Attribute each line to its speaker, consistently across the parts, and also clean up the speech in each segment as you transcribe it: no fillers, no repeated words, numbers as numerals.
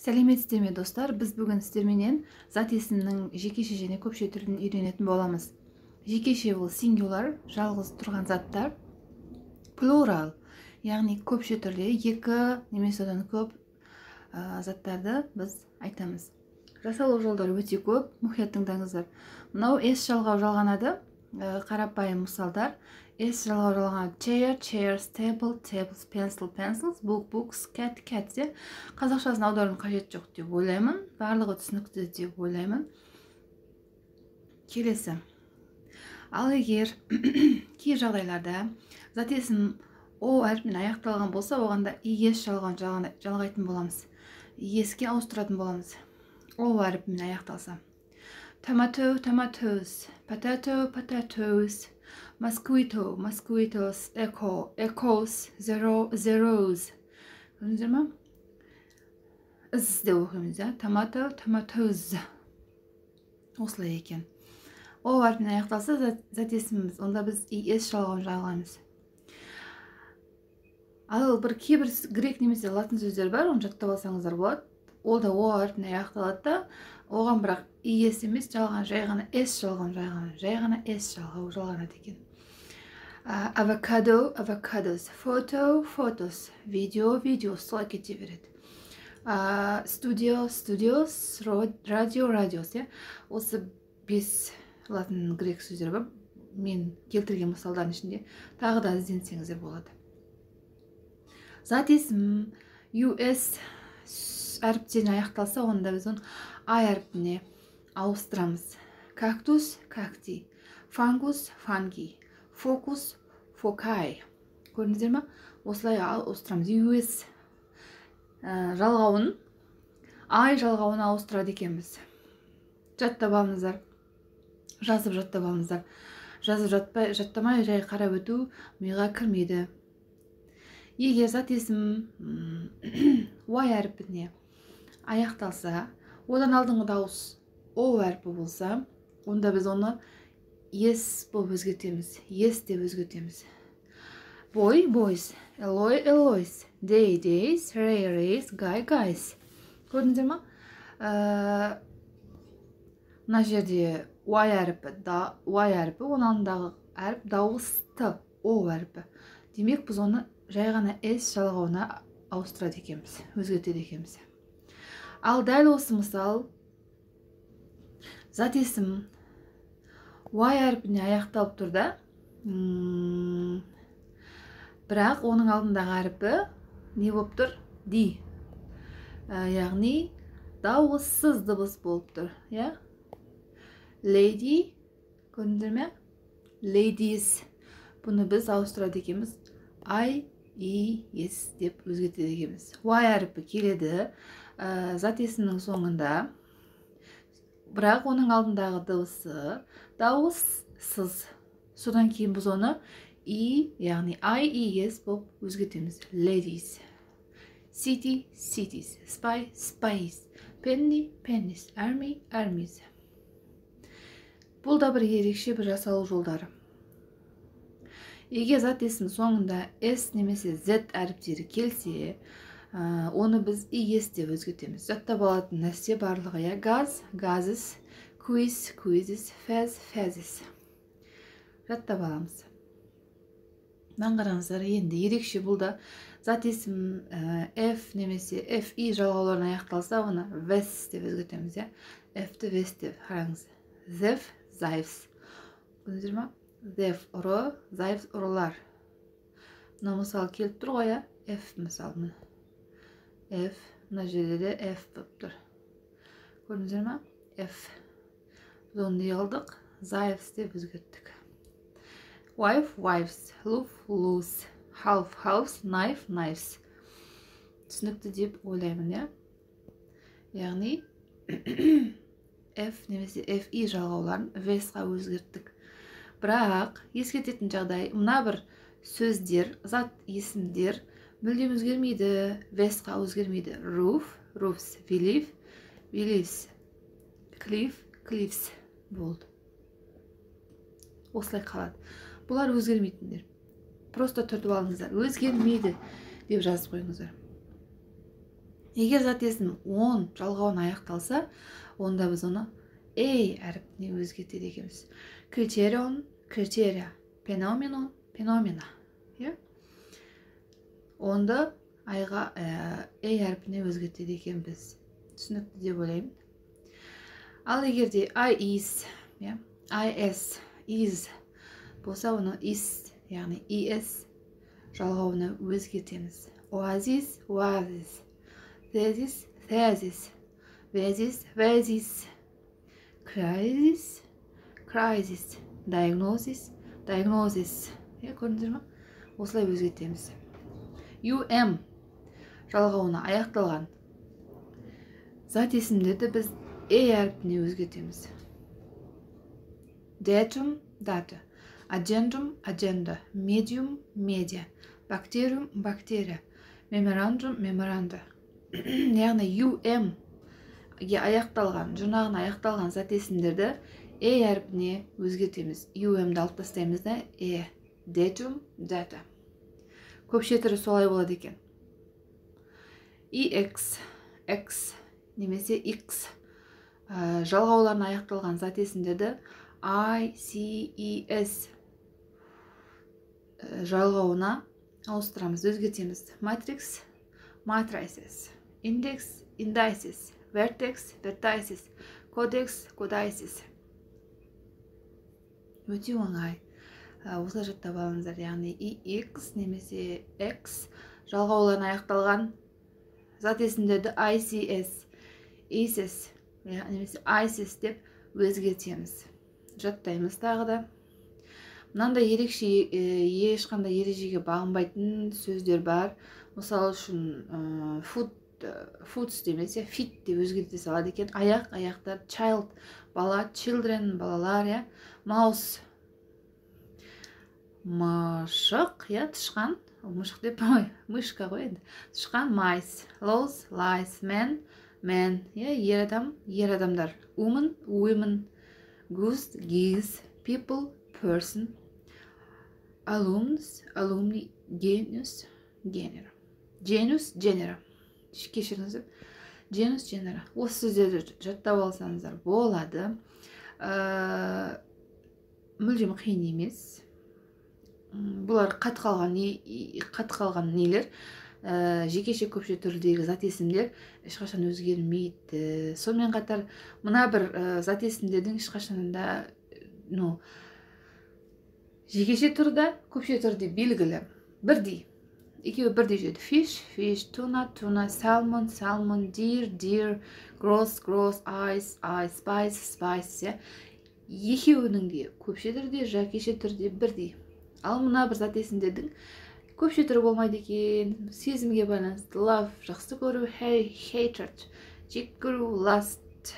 Speaker 1: Сәлеметсіздер ме достар, біз бүгін сіздерменен зат есімнің жекеше және көпше түрін үйренетін боламыз. Жекеше ол сингуляр, жалғыз тұрған заттар. Плурал, яғни көпше түрде екі немесе одан көп заттарды біз айтамыз. Жасалу жолдары өте көп, мұқият тыңдаңыздар. Мынау S жалғау жалғанады, қарапайым мысалдар. S жалғау жалғанады: chair, chairs, table, tables, pencil, pencils, book, books, cat, cats. Қазақшасын аударудың қажеті жоқ деп ойлаймын. Барлығы түсінікті деп ойлаймын. Келесі. Ал егер кей жағдайларда зат есім O әрпімен аяқталған болса, оғанда ES жалғайтын боламыз. ESке ауыстыратын боламыз. O әрпімен аяқталса. Tomato, tomatoes, potato, potatoes, mosquito, mosquitoes, echo, echoes, zero, zeros. Көрдіңіздер ме? Із деп оқимыз, tomato, tomatoes. Осылай екен. O әрпімен аяқталса зат есіміміз, онда біз ES жалғауын жалғаймыз. Ал бір кейбір грек немесе латын сөздер бар, оны жаттап алсаңыздар болады. Ол да O әрпіне аяқталады да, оған бірақ ES емес, жалған, жай ғана S жалғанады екен. Avocado, avocados, photo, photos, video, videos, солай кете береді. Studio, studios, radio, radios. Осы 5 латын грек сөздер бар. Мен келтірген мысалдардың ішінде тағы да ізденсеңіздер болады. Зат есім US әріптеріне аяқталса, онда біз оны I әрпіне ауыстырамыз. Кактус, какти, фангус, фанги, фокус, фокай. Көрдіңіздер ме? Осылай ауыстырамыз. US жалғауын I жалғауына ауыстырады екенбіз. Жаттап алыңыздар. Жазып жаттап алыңыздар. Жазып жаттамай жай қарап өту миға кірмейді. Егер зат есім Y әрпіне аяқталса, одан алдыңғы дауыс O әрпі болса, онда біз оны S болып өзгертеміз. S деп өзгертеміз. Boy, boys, Eloy, Eloys, day, days, Ray, rays, guy, guys. Көрдіңіздер ма? Мына жерде Y әрпі, оның алдындағы әріп дауысты O әрпі. Демек, біз оны жай ғана S жалғауына ауыстырады екенбіз, өзгертеді екенбіз. Ал дәл осы мысал, зат есім Y әрпіне аяқталып тұр да, бірақ оның алдындағы әрпі не болып тұр? D. Яғни дауыссыз дыбыс болып тұр. Lady, көрдіңіздер ме? Ladies. Бұны біз ауыстырады екенбіз. I, E, S деп өзгертеді екенбіз. Y әрпі келеді зат есімнің соңында, бірақ оның алдындағы дыбысы дауыссыз. Содан кейін біз оны E, яғни I, E, S болып өзгертеміз. Ladies. City, cities. Spy, spies. Penny, pennies. Army, armies. Бұл да бір ерекше бір жасалу жолдары. Егер зат есім соңында S немесе Z әріптері келсе, оны біз ES деп өзгертеміз. Жаттап алатын нәрсе барлығы. Газ, газes, quiz, quizes, fez, fezes. Жаттап аламыз. Қараңыздар, енді ерекше бұл да зат есім F немесе FI жалғауларына аяқталса, оны ves деп өзгертеміз. F-ті ves деп қараңыз. Zef, zayves. Көрдіңіздер ме? Zef ұры, zayves ұрылар. Мына мысал келіп тұр ғой, F мысалы. F, мына жерде де F болып тұр. Көрдіңіздер ме? F. Біз оны не қылдық? Zayves деп өзгерттік. Wife, wives, loof, loose, half, halves, knife, knives. Түсінікті деп ойлаймын, яғни F немесе FI жалғауларын vesқа өзгерттік. Бірақ ескертетін жағдай, мына бір сөздер, зат есімдер мүлдем өзгермейді, vesқа өзгермейді. Roof, roofs, believe, believes, cliff, cliffs болды. Осылай қалады. Бұлар өзгермейтіндер. Просто түртіп алыңыздар. Өзгермейді деп жазып қойыңыздар. Егер зат есім он жалғауын аяқталса, онда біз оны эй әріпіне өзгертеді екенбіз. Критерион, критерия, феноменон, феномена. Онда айға эй әріпіне өзгертеді екенбіз. Түсінікті деп ойлаймын. Ал егерде I is, is, is болса, оны is, яғни is жалғауына өзгертеміз. Oasis, oasis. Thesis, thesis. Vesis, vesis. Crisis, crisis. Diagnosis, diagnosis. Көрдіңіздер ме? Осылай өзгертеміз. Жалғауына аяқталған зат есімдерді біз әріпіне өзгертеміз. Datum, data. Agendum, agenda. Medium, media. Bacterium, bacteria. Memorandum, memoranda. Яғни аяқталған, жұрнағына аяқталған зат есімдерді әріпіне өзгертеміз. ді алып тастаймыз да Datum, data. Көпше түрі солай болады екен. X, X немесе X жалғауларына аяқталған зат есімдерді ICES жалғауына ауыстырамыз, өзгертеміз. Matrix, matrices. Index, indices. Vertex, vertices. Codex, codices. Өте оңай. Осылай жаттап алыңыздар. Яғни X немесе X жалғауларына аяқталған зат есімдерді ICS, ICS немесе ICS деп өзгертеміз. Жаттаймыз тағы да. Мынандай ерекше ешқандай ережеге бағынбайтын сөздер бар. Мысалы үшін foods демесе fit деп өзгерте салады екен. Аяқ, аяқтар, child, бала, children, балалар, mouse, мышық, тышқан, мышық деп мышқа ғой енді. Тышқан, mice, laws, lies, men, ер адам, ер адамдар. Woman, women, goose, geese, people, person, alumnus, alumni, genus, genera. Genus, genera. Кешіріңіздер. Genus, genera. Осы сөздерді жаттап алсаңыздар болады. Мүлдем қиын емес. Бұлар қат қалған нелер. Жекеше көпше түрдегі зат есімдер ешқашан өзгермейді. Сонымен қатар мына бір зат есімдердің ешқашанда жекеше түрді, көпше түрде белгілі. Бірдей. Екеуі бірдей жүреді. Fish, tuna, salmon, deer, gross, ice, spice. Екеуінің де көпше түрде, жекеше түрде бірдей. Ал мына бір зат есімдердің көпше түрі болмайды екен. Сезімге байланысты. Love, жақсы көру, hatred, жек көру, lust,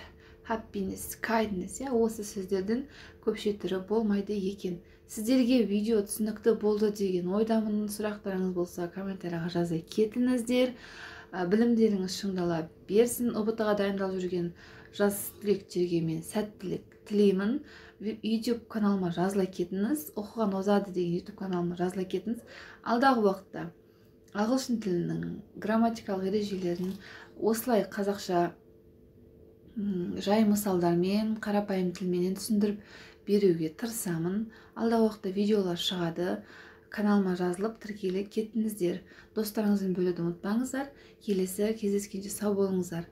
Speaker 1: happiness, kindness. Осы сөздердің көпше түрі болмайды екен. Сіздерге видео түсінікті болды деген ойдамын. Сұрақтарыңыз болса, комментарияға жаза кетіңіздер. Білімдеріңіз шыңдала берсін. ұбт-ға дайындалып жүрген жас түлектерге мен сәттілік тілеймін. YouTube каналыма жазыла кетіңіз. Оқыған озады деген YouTube каналыма жазыла кетіңіз. Алдағы уақытта ағылшын тілінің грамматикалық ережелерін осылай қазақша жай мысалдармен, қарапайым тілменен түсіндіріп беруге тырысамын. Алдағы уақытта видеолар шығады. Каналыма жазылып, тіркеле кетіңіздер. Достарыңызбен бөлуді ұмытпаңыздар. Келесі кездескенше сау болыңыздар.